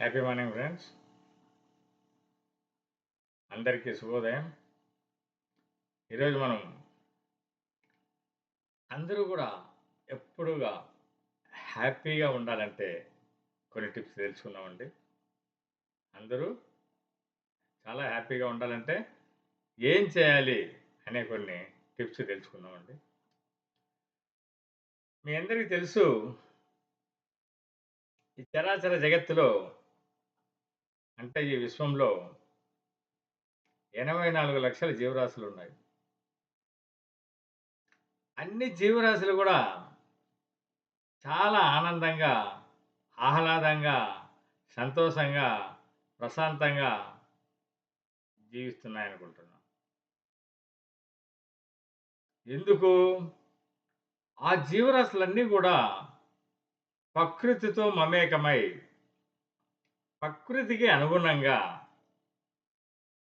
Happy morning friends, అందరికీ శుభోదయం. ఈరోజు మనం అందరూ కూడా ఎప్పుడుగా హ్యాపీగా ఉండాలంటే కొన్ని టిప్స్ తెలుసుకుందామండి. అందరూ చాలా హ్యాపీగా ఉండాలంటే ఏం చేయాలి అనే కొన్ని టిప్స్ తెలుసుకుందామండి. మీ అందరికీ తెలుసు, ఈ చరాచర జగత్తులో అంటే ఈ విశ్వంలో 84 లక్షల జీవరాశులు ఉన్నాయి. అన్ని జీవరాశులు కూడా చాలా ఆనందంగా, ఆహ్లాదంగా, సంతోషంగా, ప్రశాంతంగా జీవిస్తున్నాయనుకుంటున్నాం. ఎందుకు? ఆ జీవరాశులన్నీ కూడా ప్రకృతితో మమేకమై, ప్రకృతికి అనుగుణంగా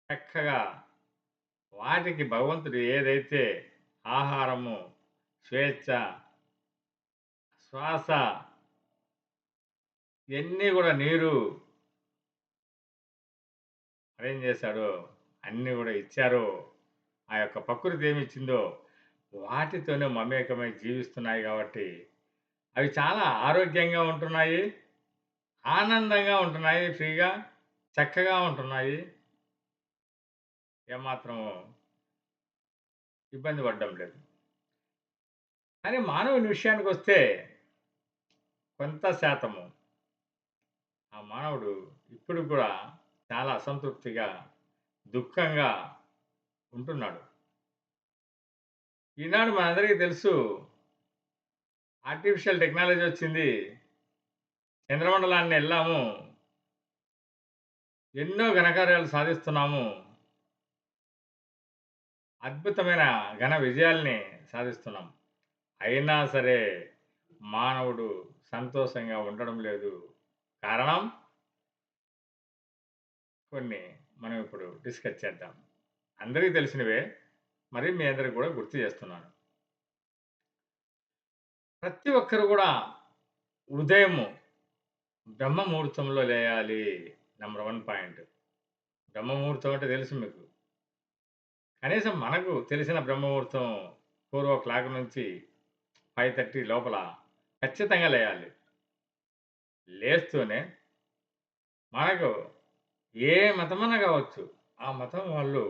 చక్కగా వాటికి భగవంతుడు ఏదైతే ఆహారము, స్వేచ్ఛ, శ్వాస, ఇవన్నీ కూడా నీరు అరేంజ్ చేశాడో, అన్నీ కూడా ఇచ్చారో, ఆ యొక్క ప్రకృతి ఏమి ఇచ్చిందో వాటితోనే మమేకమై జీవిస్తున్నాయి కాబట్టి అవి చాలా ఆరోగ్యంగా ఉంటున్నాయి, ఆనందంగా ఉంటున్నాయి, ఫ్రీగా చక్కగా ఉంటున్నాయి. ఏమాత్రము ఇబ్బంది పడడం లేదు. కానీ మానవుని విషయానికొస్తే కొంత శాతము ఆ మానవుడు ఇప్పుడు కూడా చాలా అసంతృప్తిగా, దుఃఖంగా ఉంటున్నాడు. ఈనాడు మనందరికీ తెలుసు, ఆర్టిఫిషియల్ టెక్నాలజీ వచ్చింది. చంద్రమండలాన్ని ఎళ్ళాము. ఎన్నో ఘనకార్యాలు సాధిస్తున్నాము. అద్భుతమైన ఘన విజయాల్ని సాధిస్తున్నాం. అయినా సరే మానవుడు సంతోషంగా ఉండడం లేదు. కారణం కొన్ని మనం ఇప్పుడు డిస్కస్ చేద్దాం. అందరికీ తెలిసినవే. మరి మీ అందరికి కూడా గుర్తు చేస్తున్నాను. ప్రతి ఒక్కరు కూడా ఉదయము బ్రహ్మ ముహూర్తంలో లేయాలి. Number 1 point. బ్రహ్మ ముహూర్తం అంటే తెలుసు మీకు. కనీసం మనకు తెలిసిన బ్రహ్మ ముహూర్తం 4:00 నుంచి 5:30 లోపల ఖచ్చితంగా లేయాలి. లేస్తూనే మనకు ఏ మతమన్నా కావచ్చు, ఆ మతం వాళ్ళు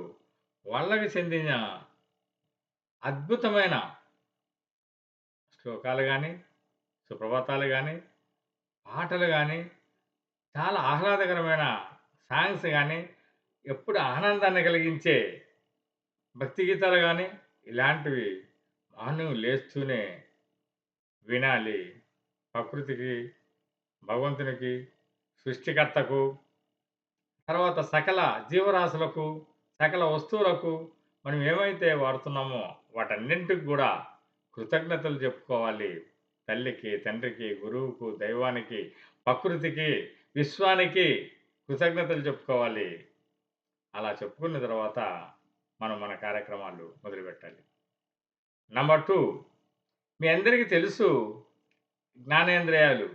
వాళ్ళకి చెందిన అద్భుతమైన శ్లోకాలు గాని, సుప్రభాతాలు గాని, పాటలు గాని, చాలా ఆహ్లాదకరమైన సాంగ్స్ గాని, ఎప్పుడు ఆనందాన్ని కలిగించే భక్తి గీతాలు గాని, ఇలాంటివి మార్నింగ్ లేస్తూనే వినాలి. ప్రకృతికి, భగవంతునికి, సృష్టికర్తకు, తర్వాత సకల జీవరాశులకు, సకల వస్తువులకు మనం ఏమైతే వాడుతున్నామో వాటన్నింటికి కూడా కృతజ్ఞతలు చెప్పుకోవాలి. తల్లికి, తండ్రికి, గురువుకు, దైవానికి, ప్రకృతికి, విశ్వానికి కృతజ్ఞతలు చెప్పుకోవాలి. అలా చెప్పుకున్న తర్వాత మనం మన కార్యక్రమాలు మొదలుపెట్టాలి. నంబర్ 2, మీ అందరికీ తెలుసు, జ్ఞానేంద్రియాలు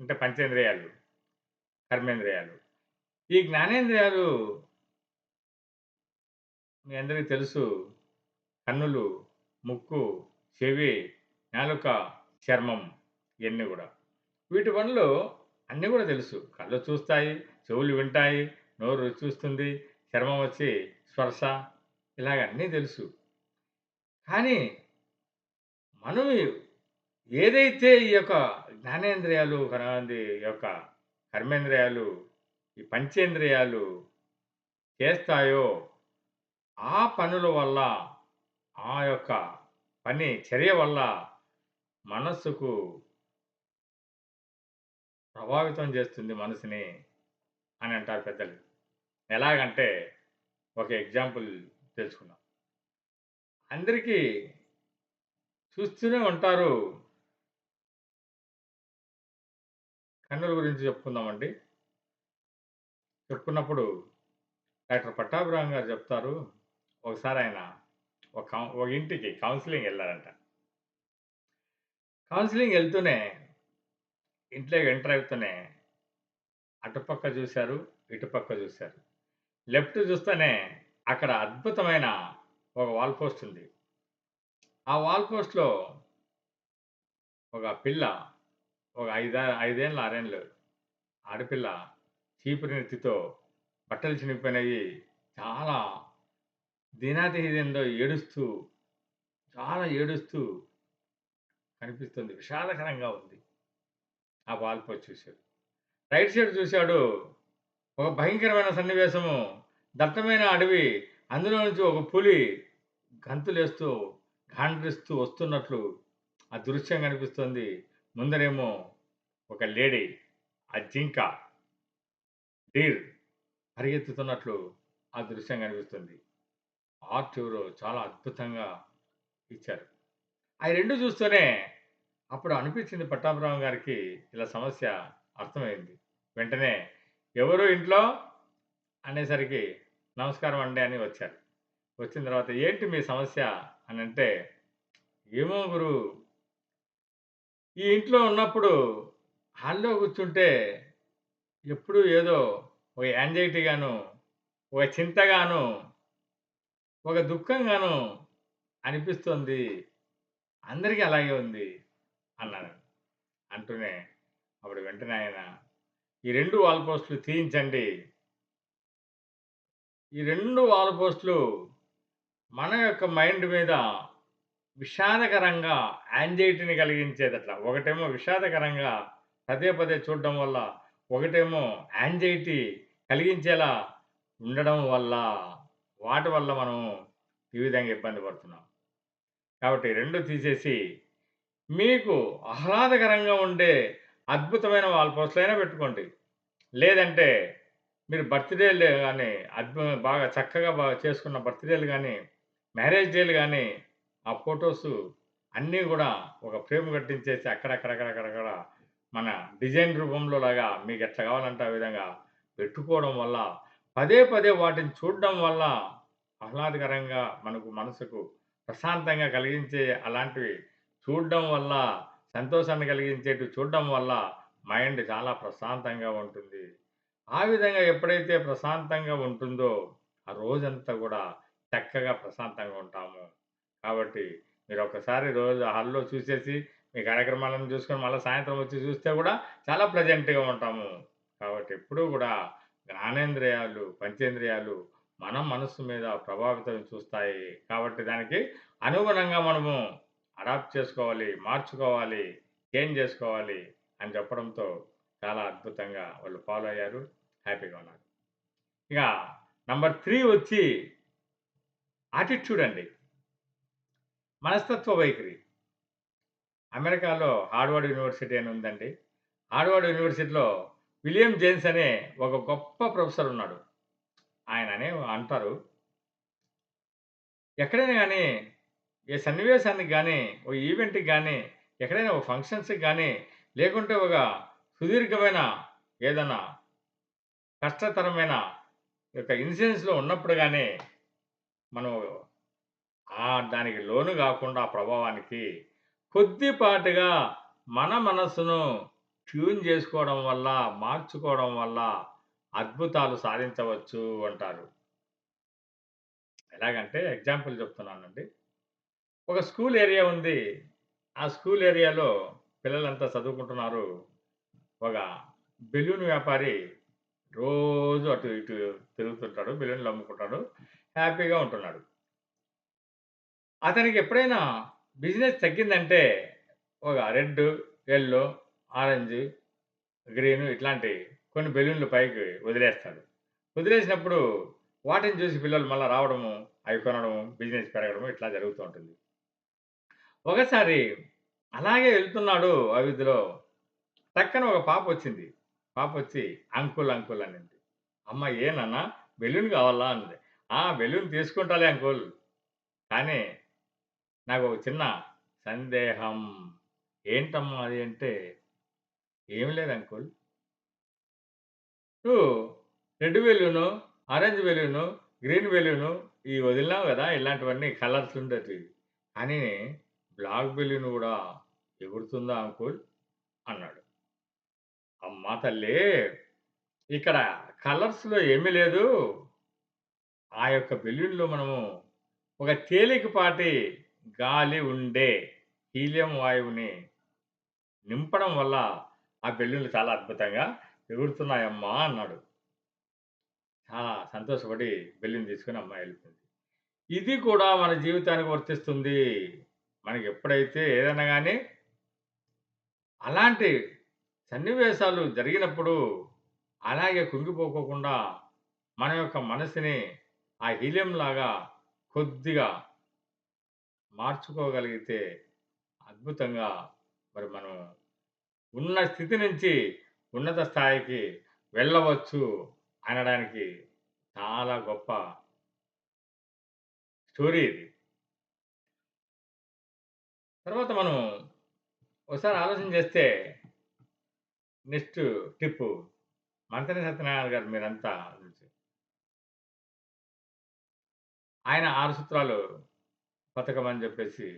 అంటే పంచేంద్రియాలు, కర్మేంద్రియాలు. ఈ జ్ఞానేంద్రియాలు మీ అందరికీ తెలుసు, కన్నులు, ముక్కు, చెవి, నాలుక, చర్మం, ఇయన్నీ గూడా. వీటి పనులు అన్నీ గూడా తెలుసు. కళ్ళు చూస్తాయి, చెవులు వింటాయి, నోరు రుచి చూస్తుంది, చర్మం వచ్చి స్పర్శ, ఇలాగ అన్నీ తెలుసు. కానీ మనం ఏదైతే ఈ యొక్క జ్ఞానేంద్రియాలు, కనవంది యొక్క కర్మేంద్రియాలు, ఈ పంచేంద్రియాలు చేస్తాయో, ఆ పనుల వల్ల, ఆ యొక్క పని చర్య వల్ల మనస్సుకు ప్రభావితం చేస్తుంది మనసుని అని అంటారు పెద్దలు. ఎలాగంటే ఒక ఎగ్జాంపుల్ తెలుసుకుందాం. అందరికీ చూస్తూనే ఉంటారు. కన్నుల గురించి చెప్పుకుందామండి. చెప్పుకున్నప్పుడు డాక్టర్ పట్టాభిరామ్ గారు చెప్తారు. ఒకసారి ఆయన ఒక ఇంటికి కౌన్సిలింగ్ ఎళ్లారంట. కౌన్సిలింగ్ ఎళ్తూనే ఇంట్లోకి ఎంటర్ అవుతూనే అటుపక్క చూశారు, ఇటుపక్క చూశారు. లెఫ్ట్ చూస్తేనే అక్కడ అద్భుతమైన ఒక వాల్ పోస్ట్ ఉంది. ఆ వాల్ పోస్ట్‌లో ఒక పిల్ల, ఒక 5 6 ఆడపిల్ల చీపురు నెత్తితో బట్టలు చినిగిపోయినయి చాలా దీనాతిదీనంలో చాలా ఏడుస్తూ కనిపిస్తుంది. విషాదకరంగా ఉంది. ఆ వాల్ పోస్ట్ చూసాడు. రైట్ సైడ్ చూసాడు. ఒక భయంకరమైన సన్నివేశము. దట్టమైన అడవి. అందులో నుంచి ఒక పులి గంతులేస్తూ, గాండ్రిస్తూ వస్తున్నట్లు ఆ దృశ్యం కనిపిస్తుంది. ముందరేమో ఒక లేడీ, ఆ జింక, డీర్ పరిగెత్తుతున్నట్లు ఆ దృశ్యం కనిపిస్తుంది. ఆర్ట్ ఎవరో చాలా అద్భుతంగా ఇచ్చారు. అయి 2 చూస్తూనే అప్పుడు అనిపించింది పట్టాభిరామం గారికి ఇలా సమస్య అర్థమైంది. వెంటనే ఎవరు ఇంట్లో అనేసరికి నమస్కారం అండి అని వచ్చారు. వచ్చిన తర్వాత ఏంటి మీ సమస్య అనంటే, ఏమో గురు ఈ ఇంట్లో ఉన్నప్పుడు హాల్‌లో కూర్చుంటే ఎప్పుడూ ఏదో ఒక యాంగ్జైటీగాను, ఒక చింతగాను, ఒక దుఃఖంగాను అనిపిస్తుంది. అందరికీ అలాగే ఉంది అన్నాను. అంటూనే అప్పుడు వెంటనే ఆయన ఈ 2 వాల్ పోస్టులు తీయించండి. ఈ 2 వాల్ పోస్టులు మన యొక్క మైండ్ మీద విషాదకరంగా యాంగ్జైటీని కలిగించేదట్లా. ఒకటేమో విషాదకరంగా పదే పదే చూడడం వల్ల, ఒకటేమో యాంగ్జైటీ కలిగించేలా ఉండడం వల్ల, వాటి వల్ల మనం ఈ విధంగా ఇబ్బంది పడుతున్నాం. కాబట్టి 2 తీసేసి మీకు ఆహ్లాదకరంగా ఉండే అద్భుతమైన వాల్ పోస్టులైనా పెట్టుకోండి. లేదంటే మీరు బర్త్‌డేలు గాని, బాగా చక్కగా చేసుకున్న బర్త్‌డేలు గాని, మ్యారేజ్ డేలు గాని, ఆ ఫోటోసు అన్నీ గూడా ఒక ఫ్రేమ్ కట్టించేసి అక్కడక్కడక్కడక్కడక్కడ మన డిజైన్ రూపంలో లాగా మీకెట్లా కావాలంటే ఆ విధంగా పెట్టుకోవడం వల్ల, పదే పదే వాటిని చూడడం వల్ల ఆహ్లాదకరంగా మనకు మనసుకు ప్రశాంతంగా కలిగించే అలాంటివి చూడడం వల్ల, సంతోషాన్ని కలిగించేటివి చూడడం వల్ల మైండ్ చాలా ప్రశాంతంగా ఉంటుంది. ఆ విధంగా ఎప్పుడైతే ప్రశాంతంగా ఉంటుందో, ఆ రోజంతా గూడా చక్కగా ప్రశాంతంగా ఉంటాము. కాబట్టి మీరొకసారి రోజు హాల్‌లో చూసేసి, మీ కార్యక్రమాలను చూసుకొని మళ్ళా సాయంత్రం వచ్చి చూస్తే గూడా చాలా ప్లెజెంట్‌గా ఉంటాము. కాబట్టి ఎప్పుడూ గూడా జ్ఞానేంద్రియాలు, పంచేంద్రియాలు మన మనస్సు మీద ప్రభావితం చూస్తాయి. కాబట్టి దానికి అనుగుణంగా మనము అడాప్ట్ చేసుకోవాలి, మార్చుకోవాలి, చేంజ్ జేసుకోవాలి అని చెప్పడంతో చాలా అద్భుతంగా వాళ్ళు ఫాలో అయ్యారు. హ్యాపీగా ఉన్నారు. ఇక నంబర్ 3 వచ్చి యాటిట్యూడ్ అండి. మనస్తత్వ వైఖరి. అమెరికాలో హార్వర్డ్ యూనివర్సిటీ అని ఉందండి. హార్వర్డ్ యూనివర్సిటీలో విలియం జేమ్స్ అనే ఒక గొప్ప ప్రొఫెసర్ ఉన్నాడు. అంటారు, ఎక్కడైనా గాని, ఏ సన్నివేశానికి గాని, ఓ ఈవెంట్‌కి గాని, ఎక్కడైనా ఒక ఫంక్షన్స్‌కి గాని, లేకుంటే ఒక సుదీర్ఘమైన ఏదన్నా కష్టతరమైన యొక్క ఇన్సిడెంట్స్‌లో ఉన్నప్పుడు గాని, మనం దానికి లోను గాకుండా ఆ ప్రభావానికి కొద్దిపాటుగా మన మనస్సును ట్యూన్ జేసుకోవడం వల్ల, మార్చుకోవడం వల్ల అద్భుతాలు సాధించవచ్చు అంటారు. ఎలాగంటే ఎగ్జాంపుల్ చెప్తున్నానండి. ఒక స్కూల్ ఏరియా ఉంది. ఆ స్కూల్ ఏరియాలో పిల్లలంతా చదువుకుంటున్నారు. ఒక బెలూన్ వ్యాపారి రోజు అటు ఇటు తిరుగుతుంటాడు. బెలూన్లు అమ్ముకుంటాడు. హ్యాపీగా ఉంటున్నాడు. అతనికి ఎప్పుడైనా బిజినెస్ తగ్గిందంటే ఒక రెడ్, యెల్లో, ఆరెంజ్, గ్రీను ఇట్లాంటి కొన్ని బెలూన్లు పైకి వదిలేస్తాడు. వదిలేసినప్పుడు వాటిని చూసి పిల్లలు మళ్ళా రావడము, అవి కొనడము, బిజినెస్ పెరగడము ఇట్లా జరుగుతూ ఉంటుంది. ఒకసారి అలాగే వెళ్తున్నాడు అవిధిలో టక్కన ఒక పాపొచ్చింది. పాపొచ్చి అంకుల్, అంకుల్ అనింది. అమ్మ ఏ నాన్న బెలూన్ కావాలా అన్నది. ఆ! బెలూన్ తీసుకుంటాలే అంకుల్. కానీ నాకొక చిన్న సందేహం. ఏంటమ్మా అది అంటే, "ఏమి లేదు అంకుల్. నువ్వు red balloon, orange balloon, green balloon ఇయి వదిలినావు గదా! ఇలాంటివన్నీ కలర్స్ ఉండేటివి. కానీ బ్లాక్ బెలూన్ గూడా ఎగురుతుందా అంకుల్" అన్నాడు. అమ్మా తల్లీ! ఇక్కడ కలర్స్‌లో ఏమీ లేదు. ఆ యొక్క బెలూన్‌లో మనము ఒక తేలికపాటి గాలి ఉండే హీలియం వాయువుని నింపడం వల్ల ఆ బెలూన్లు చాలా అద్భుతంగా ఎగురుతున్నాయమ్మా అన్నాడు. చాలా సంతోషపడి బెలూన్ తీసుకొని అమ్మాయి వెళ్ళిపోయింది. ఇది కూడా మన జీవితానికి వర్తిస్తుంది. మనకెప్పుడైతే ఏదైనా గాని అలాంటి సన్నివేశాలు జరిగినప్పుడు అలాగే కుంగిపోకోకుండా మన యొక్క మనసుని ఆ హీలియంలాగా కొద్దిగా మార్చుకోగలిగితే అద్భుతంగా మరి మనం ఉన్న స్థితి నుంచి ఉన్నత స్థాయికి వెళ్ళవచ్చు అనడానికి చాలా గొప్ప స్టోరీ ఇది. తర్వాత మనం ఒకసారి ఆలోచన చేస్తే నెక్స్ట్ టిప్పు మంతెన సత్యనారాయణ గారు మీరంతా తెలుసు. ఆయన 6 సూత్రాలు పథకం అని చెప్పేసి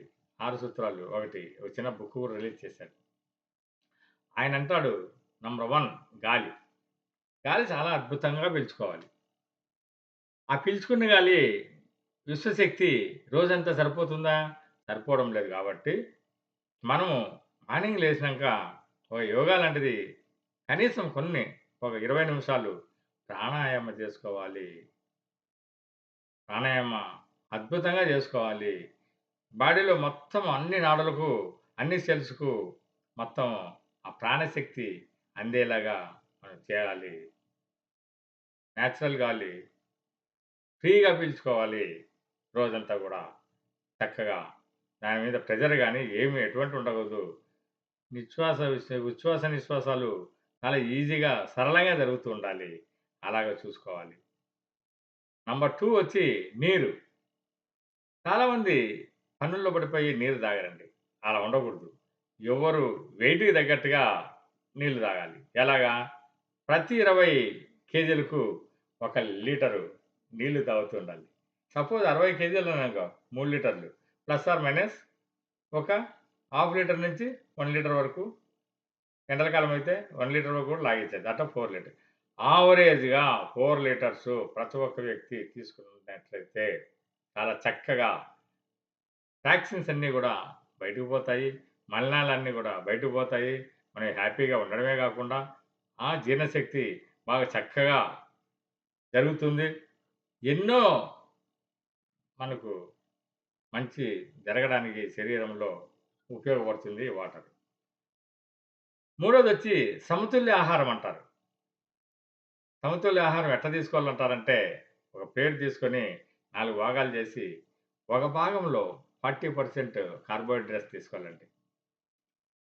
6 సూత్రాలు ఒకటి ఒక చిన్న బుక్ కూడా రిలీజ్ చేశారు. ఆయన అంటాడు నంబర్ 1 గాలి. గాలి చాలా అద్భుతంగా పీల్చుకోవాలి. ఆ పీల్చుకున్న గాలి విశ్వశక్తి రోజంతా సరిపోతుందా? సరిపోవడం లేదు కాబట్టి, మనము మార్నింగ్ లేసినంక ఒక యోగా లాంటిది కనీసం ఒక 20 నిమిషాలు ప్రాణాయామం చేసుకోవాలి. ప్రాణాయామ అద్భుతంగా చేసుకోవాలి. బాడీలో మొత్తం అన్ని నాడులకు, అన్ని సెల్స్‌కు మొత్తం ఆ ప్రాణశక్తి అందేలాగా మనం చేయాలి. నేచురల్ గాలి ఫ్రీగా పీల్చుకోవాలి రోజంతా గూడా. చక్కగా దాని మీద ప్రెషర్ గాని ఏమి ఎటువంటి ఉండకూడదు. ఉచ్ఛ్వాస, నిశ్వాసాలు చాలా ఈజీగా, సరళంగా జరుగుతూ ఉండాలి. అలాగా చూసుకోవాలి. నంబర్ 2 వచ్చి నీరు. చాలామంది పనుల్లో పడిపోయి నీరు తాగరండి. అలా ఉండకూడదు. ఎవరు వెయిట్‌కి తగ్గట్టుగా నీళ్లు తాగాలి. ఎలాగా? ప్రతి 20 కేజీలకు 1 లీటరు నీళ్లు తాగుతూ ఉండాలి. సపోజ్ 60 కేజీలున్నాననుకో 3 లీటర్లు. ప్లస్ ఆర్ మైనస్ ఒక హాఫ్ లీటర్ నుంచి 1 లీటర్ వరకు ఎండలకాలం అయితే 1 లీటర్ వరకు కూడా లాగించొచ్చు. అట్లా 4 లీటర్. యావరేజ్‌గా 4 లీటర్సు ప్రతి ఒక్క వ్యక్తి తీసుకున్నట్లయితే చాలా చక్కగా టాక్సిన్స్ అన్నీ గూడా బయటకు పోతాయి. మలినాలన్నీ గూడా బయటకు పోతాయి. మనం హ్యాపీగా ఉండడమే గాకుండా, ఆ జీర్ణశక్తి బాగా చక్కగా జరుగుతుంది. ఎన్నో మనకు మంచి జరగడానికి శరీరంలో ఉపయోగపడుతుంది ఈ వాటర్. మూడోదొచ్చి సమతుల్య ఆహారం అంటారు. సమతుల్య ఆహారం ఎట్లా తీసుకోవాలంటారంటే, ఒక ప్లేట్ తీసుకొని 4 భాగాలు చేసి, ఒక భాగంలో 40% కార్బోహైడ్రేట్స్ తీసుకోవాలండి.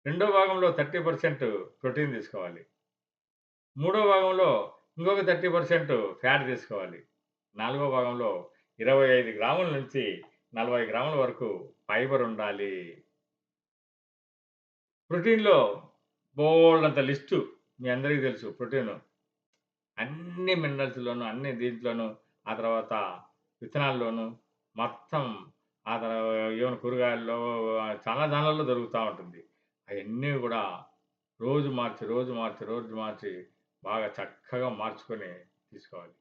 రెండో భాగంలో 30% ప్రోటీన్ తీసుకోవాలి. మూడో భాగంలో ఇంకొక 30% ఫ్యాట్ తీసుకోవాలి. నాలుగో భాగంలో 25 గ్రాముల నుంచి 40 గ్రాముల వరకు ఫైబర్ ఉండాలి. ప్రోటీన్‌లో బోలెడంత లిస్టు మీ అందరికీ తెలుసు ప్రోటీను. అన్ని మినరల్స్‌లోను, అన్ని దీంట్లోను, ఆ తర్వాత విత్తనాల్లోను, మొత్తం ఈవెన్ కూరగాయల్లో చాలా దాన్లలో దొరుకుతా ఉంటుంది. అయన్నీ గూడా రోజు మార్చి, రోజు మార్చి, రోజు మార్చి బాగా చక్కగా మార్చుకొని తీసుకోవాలి.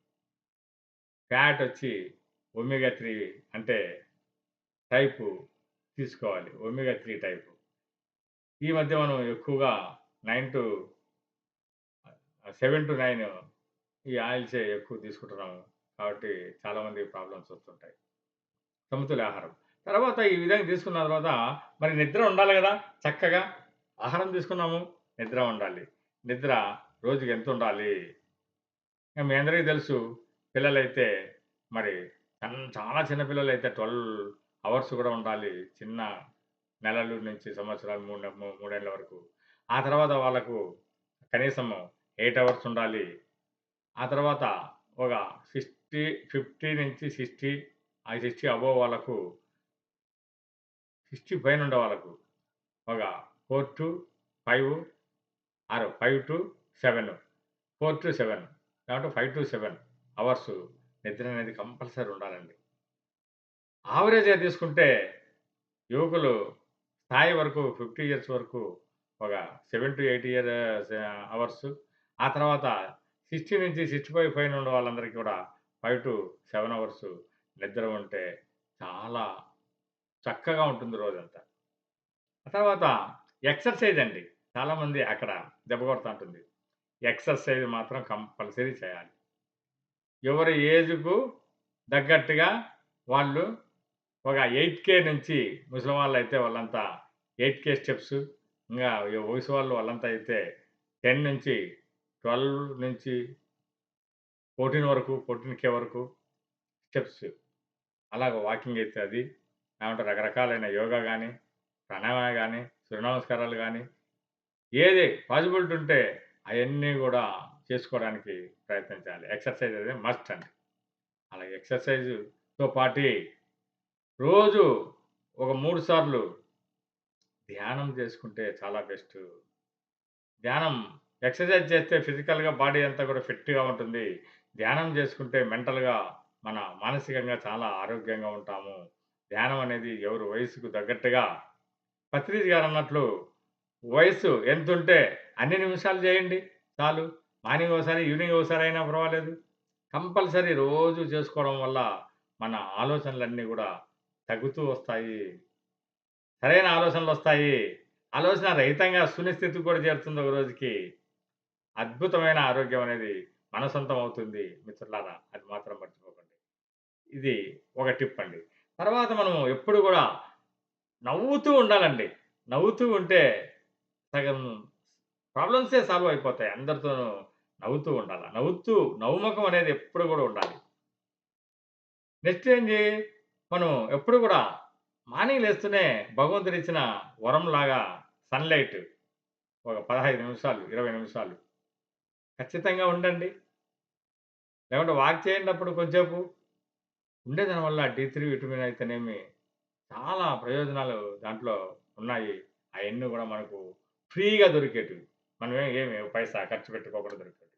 ఫ్యాటొచ్చి ఒమేగా 3 అంటే టైపు తీసుకోవాలి. Omega 3 type. ఈ మధ్య మనం ఎక్కువగా 7-9 ఈ ఆయిల్సే ఎక్కువ తీసుకుంటున్నాము. కాబట్టి చాలా మందికి ప్రాబ్లమ్స్ వస్తుంటాయి. సమతుల్య ఆహారం. తర్వాత ఈ విధంగా తీసుకున్న తర్వాత మరి నిద్ర ఉండాలి గదా! చక్కగా. ఆహారం తీసుకున్నాము, నిద్ర ఉండాలి. నిద్ర రోజుకి ఎంతుండాలి? మీ అందరికీ తెలుసు. పిల్లలైతే మరి చాలా చిన్న పిల్లలైతే 12 అవర్స్ గూడా ఉండాలి. చిన్న నెలలు నుంచి సంవత్సరాలు 3 వరకు. ఆ తర్వాత వాళ్ళకు కనీసం 8 అవర్స్ ఉండాలి. ఆ తర్వాత ఒక 50 నుంచి 60 60 అబోవ్ వాళ్ళకు 60 పైనుండే వాళ్ళకు ఒక 4-5 ఆర్ 5-7 4-7 లేకపోతే 5-7 అవర్స్ నిద్ర అనేది కంపల్సరీ ఉండాలండి. యావరేజ్‌గా తీసుకుంటే యువకులు స్థాయి వరకు 50 ఇయర్స్ వరకు ఒక 7-8 అవర్స్. ఆ తర్వాత 60-65 పైన ఉన్న వాళ్ళందరికీ కూడా 5-7 అవర్స్ నిద్ర ఉంటే చాలా చక్కగా ఉంటుంది రోజంతా. ఆ తర్వాత ఎక్సర్సైజ్ అండి. చాలామంది అక్కడ దెబ్బ కొడతా ఉంటుంది. ఎక్సర్సైజ్ మాత్రం కంపల్సరీ చేయాలి. ఎవరి ఏజ్‌కు తగ్గట్టుగా వాళ్ళు ఒక 8,000 నుంచి ముసలివాళ్ళైతే వాళ్ళంతా 8,000 స్టెప్స్. ఇంగా వయసు వాళ్ళు వాళ్ళంతా అయితే 10 నుంచి 12 నుంచి 14 వరకు 14K వరకు స్టెప్స్. అలాగ వాకింగ్ అయితే అది. ఏమంటే రకరకాలైన యోగా గాని, ప్రాణాయామ గాని, సూర్య నమస్కారాలు గాని, ఏది పాజిబిలిటీ ఉంటే అయన్నీ గూడా చేసుకోవడానికి ప్రయత్నించాలి. ఎక్సర్సైజ్ అనేది మస్ట్ అండి. అలా ఎక్సర్సైజ్‌తో పాటి రోజు ఒక 3 సార్లు ధ్యానం చేసుకుంటే చాలా బెస్టు. ధ్యానం ఎక్సర్సైజ్ చేస్తే ఫిజికల్‌గా బాడీ అంతా కూడా ఫిట్‌గా ఉంటుంది. ధ్యానం చేసుకుంటే మెంటల్‌గా మానసికంగా చాలా ఆరోగ్యంగా ఉంటాము. ధ్యానం అనేది ఎవరి వయసుకు తగ్గట్టుగా పత్రిజీ గారన్నట్లు వయస్సు ఎంతుంటే అన్ని నిమిషాలు చేయండి చాలు. మార్నింగ్ ఒకసారి, ఈవినింగ్ ఒకసారి అయినా పర్వాలేదు. కంపల్సరీ రోజు చేసుకోవడం వల్ల మన ఆలోచనలన్నీ గూడా తగ్గుతూ వస్తాయి. సరైన ఆలోచనలొస్తాయి. ఆలోచన రహితంగా శూన్యస్థితికి కూడా చేరుతుంది ఒక రోజుకి. అద్భుతమైన ఆరోగ్యం అనేది మన సొంతం అవుతుంది మిత్రులారా. అది మాత్రం మర్చిపోకండి. ఇది ఒక టిప్ అండి. తర్వాత మనం ఎప్పుడు గూడా నవ్వుతూ ఉండాలండి. నవ్వుతూ ఉంటే సగం ప్రాబ్లమ్సే సాల్వ్ అయిపోతాయి. అందరితోనూ నవ్వుతూ ఉండాల. నవ్వుముఖం అనేది ఎప్పుడు గూడా ఉండాలి. నెక్స్ట్ ఏంది మనం ఎప్పుడు గూడా మార్నింగ్ లేస్తూనే భగవంతుడిచ్చిన వరంలాగా సన్‌లైట్ ఒక 15 నిమిషాలు, 20 నిమిషాలు ఖచ్చితంగా ఉండండి. లేకుంటే వాక్ చేయండి అప్పుడు కొంచేపు. ఉండే దానివల్ల డి3 విటమిన్ అయితేనేమి చాలా ప్రయోజనాలు దాంట్లో ఉన్నాయి. అయన్నీ గూడా మనకు ఫ్రీగా దొరికేటివి. మనమేం ఏమి పైసా ఖర్చు పెట్టుకోకుండా దొరికేటివి.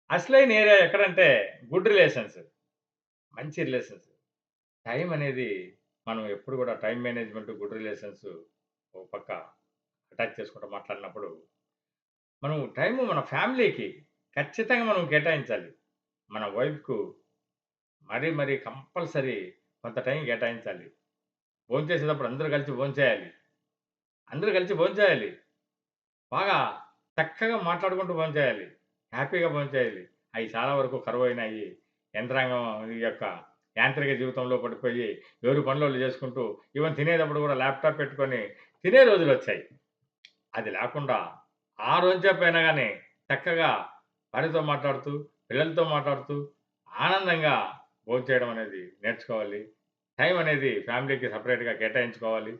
అసలైన ఏరియా ఎక్కడంటే గుడ్ రిలేషన్స్. మంచి రిలేషన్స్. టైం అనేది మనం ఎప్పుడు గూడా టైమ్ మేనేజ్‌మెంట్, గుడ్ రిలేషన్స్ ఒక పక్క అటాచ్ చేసుకుంటూ మాట్లాడినప్పుడు, మనం టైము మన ఫ్యామిలీకి ఖచ్చితంగా మనం కేటాయించాలి. మన వైఫ్‌కు మరీ కంపల్సరీ కొంత టైం కేటాయించాలి. భోంచేసేటప్పుడు అందరూ కలిసి భోంచేయాలి. అందరూ కలిసి భోంచేయాలి. బాగా చక్కగా మాట్లాడుకుంటూ భోంచేయాలి. హ్యాపీగా భోంచేయాలి. అయి చాలా వరకు కరువైనాయి. యంత్రాంగం ఈ యొక్క యాంత్రిక జీవితంలో పడిపోయి ఎవరి పనులోళ్ళు చేసుకుంటూ ఈవెన్ తినేటప్పుడు కూడా ల్యాప్‌టాప్ పెట్టుకొని తినే రోజులొచ్చాయి. అది లేకుండా ఆ రోజంసేపయినా గాని చక్కగా భార్యతో మాట్లాడుతూ, పిల్లలతో మాట్లాడుతూ, ఆనందంగా భోంచేయడం అనేది నేర్చుకోవాలి. టైం అనేది ఫ్యామిలీకి సెపరేట్‌గా కేటాయించుకోవాలి.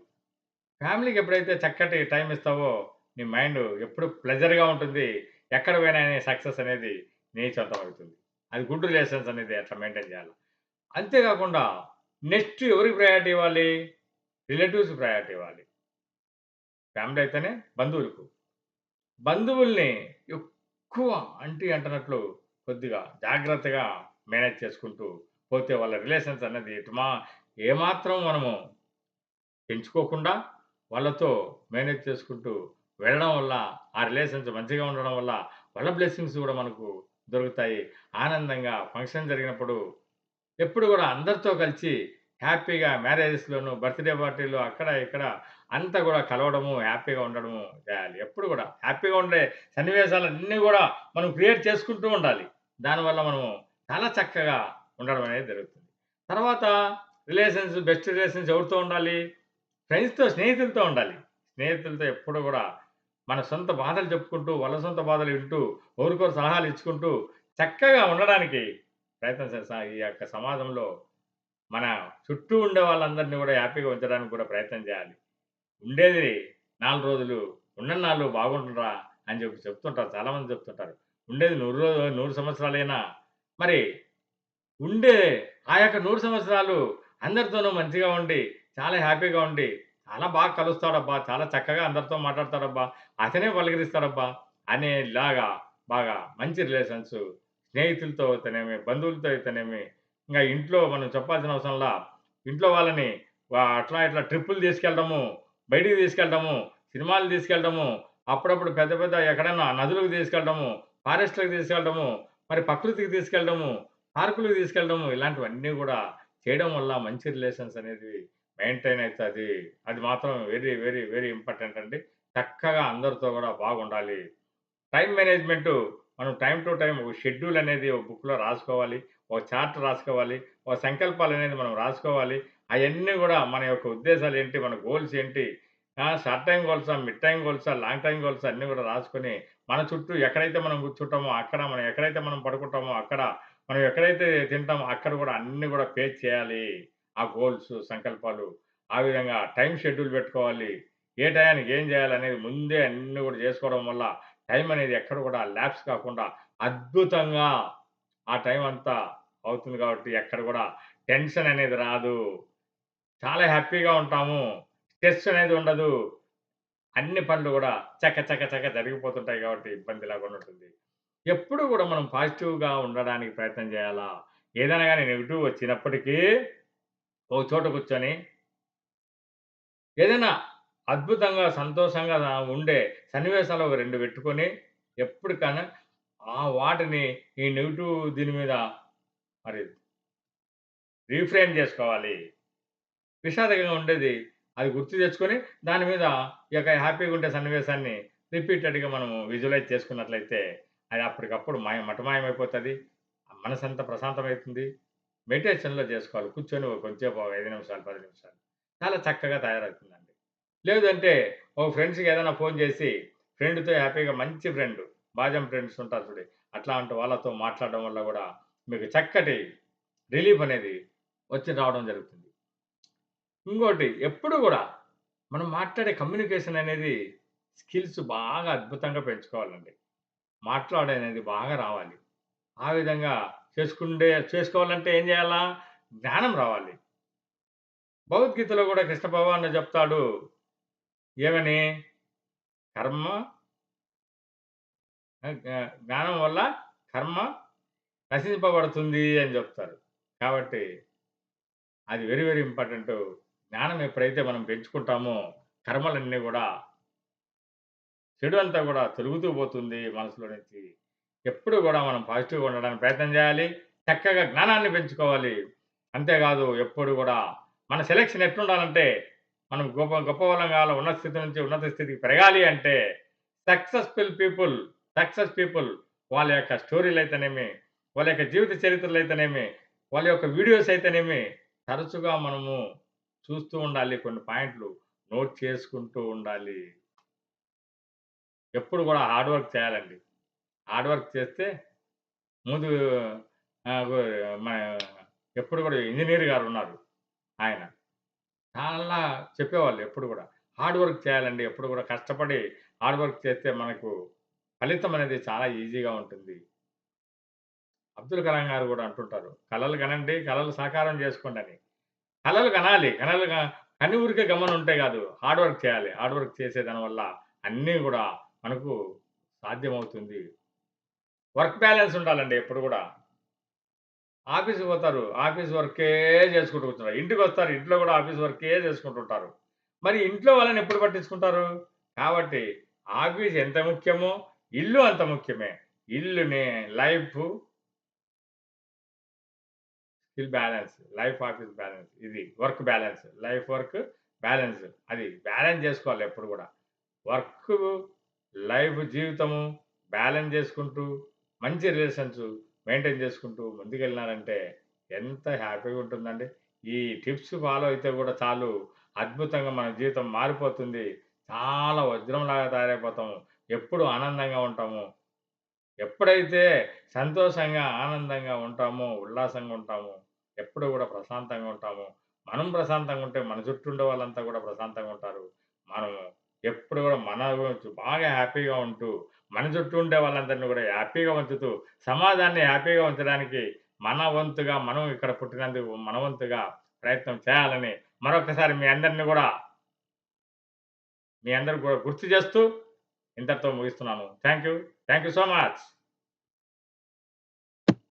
ఫ్యామిలీకి ఎప్పుడైతే చక్కటి టైమ్ ఇస్తావో, నీ మైండ్ ఎప్పుడు ప్లెజర్‌గా ఉంటుంది. ఎక్కడ పోయినా నీ సక్సెస్ అనేది నీ సొంతమవుతుంది. అది గుడ్ రిలేషన్స్ అనేది అట్లా మెయింటైన్ చేయాలి. అంతే కాకుండా నెక్స్ట్ ఎవరికి ప్రయారిటీ ఇవ్వాలి? రిలేటివ్స్‌కి ప్రయారిటీ ఇవ్వాలి. ఫ్యామిలీ అయితేనే బంధువులకు. బంధువుల్ని ఎక్కువ అంటనట్లు కొద్దిగా జాగ్రత్తగా మేనేజ్ చేసుకుంటూ పోతే వాళ్ళ రిలేషన్స్ అనేది ఏమాత్రం మనము పెంచుకోకుండా వాళ్ళతో మేనేజ్ చేసుకుంటూ వెళ్ళడం వల్ల, ఆ రిలేషన్స్ మంచిగా ఉండడం వల్ల వాళ్ళ బ్లెస్సింగ్స్ గూడా మనకు దొరుకుతాయి. ఆనందంగా ఫంక్షన్ జరిగినప్పుడు ఎప్పుడు గూడా అందరితో కలిసి హ్యాపీగా మ్యారేజెస్‌లోను, బర్త్‌డే పార్టీలు అక్కడ, ఇక్కడ అంతా గూడా కలవడము, హ్యాపీగా ఉండడము చేయాలి. ఎప్పుడు గూడా హ్యాపీగా ఉండే సన్నివేశాలన్నీ గూడా మనం క్రియేట్ చేసుకుంటూ ఉండాలి. దానివల్ల మనము చాలా చక్కగా ఉండడం అనేది జరుగుతుంది. తర్వాత బెస్ట్ రిలేషన్స్ ఎవరితో ఉండాలి? ఫ్రెండ్స్‌తో, స్నేహితులతో ఉండాలి. స్నేహితులతో ఎప్పుడు గూడా మన సొంత బాధలు చెప్పుకుంటూ, వాళ్ళ సొంత బాధలు వింటూ, ఒకరికొకరు సలహాలు ఇచ్చుకుంటూ చక్కగా ఉండడానికి ప్రయత్నం చేస్తాం. ఈ యొక్క సమాజంలో మన చుట్టూ ఉండే వాళ్ళందరిని గూడా హ్యాపీగా ఉంచడానికి కూడా ప్రయత్నం చేయాలి. ఉండేది 4 రోజులు, ఉన్నన్నాళ్ళు బాగుండురా అని చెప్తుంటారు. చాలామంది చెప్తుంటారు. ఉండేది 100 సంవత్సరాలైనా మరి ఉండే ఆ యొక్క 100 సంవత్సరాలు అందరితోనూ మంచిగా ఉండి, చాలా హ్యాపీగా ఉండి, చాలా బాగా కలుస్తాడబ్బా! చాలా చక్కగా అందరితో మాట్లాడతాడబ్బా! అతనే పలకరిస్తాడబ్బా! అనేలాగా బాగా మంచి రిలేషన్స్ స్నేహితులతో అయితేనేమి, బంధువులతో అయితేనేమి, ఇంగా ఇంట్లో మనం చెప్పాల్సిన అవసరంలా ఇంట్లో వాళ్ళని అట్లా ఇట్లా ట్రిప్పులు తీసుకెళ్ళడము, బయటికి తీసుకెళ్ళడము, సినిమాలు తీసుకెళ్ళడము, అప్పుడప్పుడు పెద్ద పెద్ద ఎక్కడన్నా నదులకు తీసుకెళ్ళడము, ఫారెస్ట్‌లోకి తీసుకెళ్ళడము, మరి ప్రకృతికి తీసుకెళ్ళడము, పార్కులకి తీసుకెళ్ళడము ఇలాంటివన్నీ గూడా చేయడం వల్ల మంచి రిలేషన్స్ అనేది మెయింటైన్ అయితది. అది మాత్రం వెరీ, వెరీ, వెరీ ఇంపార్టెంట్ అండి. చక్కగా అందరితో గూడా బాగుండాలి. టైమ్ మేనేజ్‌మెంటు మనం టైమ్ టు టైమ్ ఒక షెడ్యూల్ అనేది ఒక బుక్‌లో రాసుకోవాలి. ఒక చార్ట్ రాసుకోవాలి. ఒక సంకల్పాలనేది మనం రాసుకోవాలి. అయన్నీ గూడా మన యొక్క ఉద్దేశాలేంటి? మన గోల్స్ ఏంటి? షార్ట్ టైమ్ గోల్సా? మిడ్ టైమ్ గోల్సా? లాంగ్ టైమ్ గోల్సా? అన్నీ గూడా రాసుకొని మన చుట్టూ ఎక్కడైతే మనం కూర్చుంటామో అక్కడ, మనం ఎక్కడైతే మనం పడుకుంటామో అక్కడ, మనం ఎక్కడైతే తింటామో అక్కడ గూడా అన్నీ గూడా పేజ్ చేయాలి. ఆ గోల్స్, సంకల్పాలు. ఆ విధంగా టైమ్ షెడ్యూల్ పెట్టుకోవాలి. ఏ టయానికి ఏం జేయాలనేది ముందే అన్నీ గూడా జేసుకోవడం వల్ల టైం అనేది ఎక్కడ కూడా ల్యాప్స్ కాకుండా అద్భుతంగా ఆ టైం అంతా అవుతుంది కాబట్టి ఎక్కడ కూడా టెన్షన్ అనేది రాదు. చాలా హ్యాపీగా ఉంటాము. స్ట్రెస్ అనేది ఉండదు. అన్ని పనులు గూడా చక చక చక జరిగిపోతుంటాయి కాబట్టి ఇబ్బంది లేకుండా ఉంటుంది. ఎప్పుడు గూడా మనం పాజిటివ్‌గా ఉండడానికి ప్రయత్నం చేయాలా? ఏదైనా గాని నెగెటివ్ వచ్చినప్పటికీ ఒక చోట కూర్చొని ఏదైనా అద్భుతంగా, సంతోషంగా ఉండే సన్నివేశాలు ఒక 2 పెట్టుకొని ఎప్పటికైనా వాటిని ఈ నెగెటివ్ దీని మీద మరి రీఫ్రేమ్ జేసుకోవాలి. విషాదకంగా ఉండేది అది గుర్తు తెచ్చుకొని, దాని మీద ఈ యొక్క హ్యాపీగా ఉండే సన్నివేశాన్ని రిపీటెడ్‌గా మనము విజువలైజ్ చేసుకున్నట్లయితే, అది అప్పటికప్పుడు మటమాయమైపోతది. మనసంతా ప్రశాంతమైతుంది. మెడిటేషన్‌లో జేసుకోవాలి. కూర్చొని ఒక కొంచెంసేపు ఒక 5 నిమిషాలు, 10 నిమిషాలు. చాలా చక్కగా తయారవుతుందండి. లేదంటే ఒక ఫ్రెండ్స్‌కి ఏదైనా ఫోను జేసి, ఫ్రెండ్‌తో హ్యాపీగా మంచి ఫ్రెండ్, బాజం ఫ్రెండ్స్ ఉంటారు చూడు. అట్లాంటి వాళ్ళతో మాట్లాడడం వల్ల గూడా మీకు చక్కటి రిలీఫ్ అనేది వచ్చి రావడం జరుగుతుంది. ఇంకోటి ఎప్పుడు గూడా మనం మాట్లాడే కమ్యూనికేషన్ అనేది స్కిల్స్ బాగా అద్భుతంగా పెంచుకోవాలండి. మాట్లాడనేది బాగా రావాలి. ఆ విధంగా చేసుకోవాలంటే ఏం జేయాలా? జ్ఞానం రావాలి. భగవద్గీతలో గూడా కృష్ణ భగవానుడు జెప్తాడు. ఏమని? కర్మ ఆహ్, జ్ఞ జ్ఞానం వల్ల కర్మ నశింపబడుతుంది అని జెప్తారు. కాబట్టి అది వెరీ, వెరీ ఇంపార్టెంటు. జ్ఞానం ఎప్పుడైతే మనం పెంచుకుంటామో కర్మలన్నీ గూడా చెడు అంతా గూడా తొలుగుతూ పోతుంది మనసులో నుంచి. ఎప్పుడు గూడా మనం పాజిటివ్‌గా ఉండడానికి ప్రయత్నం జేయాలి. చక్కగా జ్ఞానాన్ని పెంచుకోవాలి. అంతేగాదు ఎప్పుడు గూడా మన సెలక్షన్ ఎట్లుండాలంటే, మనం గొప్పవాళ్ళం గావాల, ఉన్నత స్థితి నుంచి ఉన్నత స్థితికి పెరగాలి అంటే, సక్సెస్‌ఫుల్ పీపుల్, సక్సెస్ పీపుల్ వాళ్ళ యొక్క స్టోరీలయితేనేమి, వాళ్ళ యొక్క జీవిత చరిత్రలయితేనేమి, వాళ్ళ యొక్క వీడియోస్ అయితేనేమి, తరచుగా మనము చూస్తూ ఉండాలి. కొన్ని పాయింట్లు నోట్ చేసుకుంటూ ఉండాలి. ఎప్పుడు గూడా హార్డ్ వర్క్ చేయాలండి. హార్డ్ వర్క్ చేస్తే ముందు ఆహ్, గు మన ఎప్పుడు గూడా ఇంజినీర్ గారున్నారు ఆయన. చాలా చెప్పేవాళ్ళు ఎప్పుడు గూడా. హార్డ్ వర్క్ చేయాలండి. ఎప్పుడు గూడా కష్టపడి హార్డ్ వర్క్ చేస్తే మనకు ఫలితం అనేది చాలా ఈజీగా ఉంటుంది. అబ్దుల్ కలాం గారు గూడా అంటుంటారు. కలలు కనండి, కలలు సాకారం జేసుకోండని. కలలు కనాలి. కని ఊరికే గమ్మునుంటే గాదు. హార్డ్ వర్క్ చేయాలి. హార్డ్ వర్క్ చేసే దాని వల్ల అన్నీ గూడా మనకు సాధ్యమవుతుంది. వర్క్ బ్యాలన్స్ ఉండాలండి ఎప్పుడు గూడా. ఆఫీస్‌కి పోతారు. ఆఫీస్ వర్కే చేసుకుంటూ కూర్చుంటారు. ఇంటికొస్తారు. ఇంట్లో గూడా ఆఫీస్ వర్కే చేసుకుంటుంటారు. మరి ఇంట్లో వాళ్ళని ఎప్పుడు పట్టించుకుంటారు? కాబట్టి ఆఫీస్ ఎంత ముఖ్యమో, ఇల్లు అంత ముఖ్యమే. ఇల్లుని skill balance, life office balance ఇది work balance. Life work balance. అది బ్యాలెన్స్ చేసుకోవాలి ఎప్పుడు గూడా. వర్కు, లైఫ్ జీవితము బ్యాలెన్స్ చేసుకుంటూ, మంచి రిలేషన్స్ మెయింటైన్ చేసుకుంటూ ముందుకెళ్ళినారంటే ఎంత హ్యాపీగా ఉంటుందండి. ఈ టిప్స్ ఫాలో అయితే గూడా చాలు అద్భుతంగా మన జీవితం మారిపోతుంది. చాలా వజ్రంలాగా తయారైపోతాము. ఎప్పుడు ఆనందంగా ఉంటాము. ఎప్పుడైతే సంతోషంగా, ఆనందంగా ఉంటామో, ఉల్లాసంగా ఉంటామో, ఎప్పుడు గూడా ప్రశాంతంగా ఉంటామో, మనం ప్రశాంతంగా ఉంటే మన చుట్టూ ఉండే వాళ్ళంతా గూడా ప్రశాంతంగా ఉంటారు. మనము ఎప్పుడు గూడా మన గురించి బాగా హ్యాపీగా ఉంటూ, మన చుట్టూ ఉండే వాళ్ళందరిని గూడా హ్యాపీగా ఉంచుతూ, సమాజాన్ని హ్యాపీగా ఉంచడానికి మన వంతుగా మనం ఇక్కడ పుట్టినందుకు మన వంతుగా ప్రయత్నం చేయాలని మరొక్కసారి మీ అందరికి గూడా గుర్తు చేస్తూ ఇంతటితో ముగిస్తున్నాను. Thank you. Thank you so much.